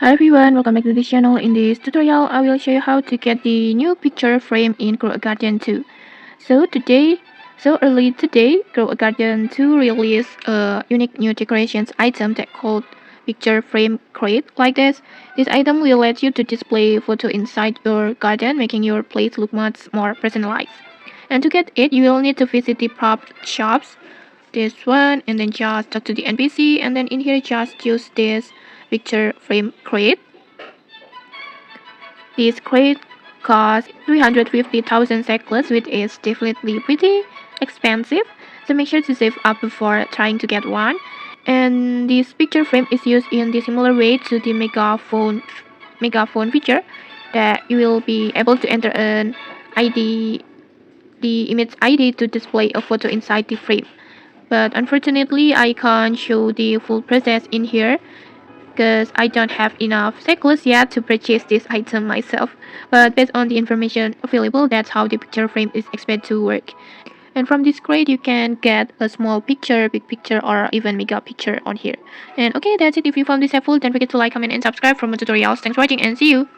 Hi everyone, welcome back to this channel. In this tutorial, I will show you how to get the new picture frame in Grow a Garden 2. So early today, Grow a Garden 2 released a unique new decorations item that called Picture Frame Crate like this. This item will let you to display photo inside your garden, making your place look much more personalized. And to get it, you will need to visit the prop shops, this one, and then just talk to the NPC, and then in here just use this picture frame crate. This crate costs 350,000 cycles, which is definitely pretty expensive, so make sure to save up before trying to get one. And this picture frame is used in the similar way to the megaphone feature, that you will be able to enter an ID, the image ID, to display a photo inside the frame. But unfortunately, I can't show the full process in here because I don't have enough cycles yet to purchase this item myself. But based on the information available, that's how the picture frame is expected to work. And from this crate, you can get a small picture, big picture, or even mega picture on here. And okay, that's it. If you found this helpful, don't forget to like, comment, and subscribe for more tutorials. Thanks for watching, and see you!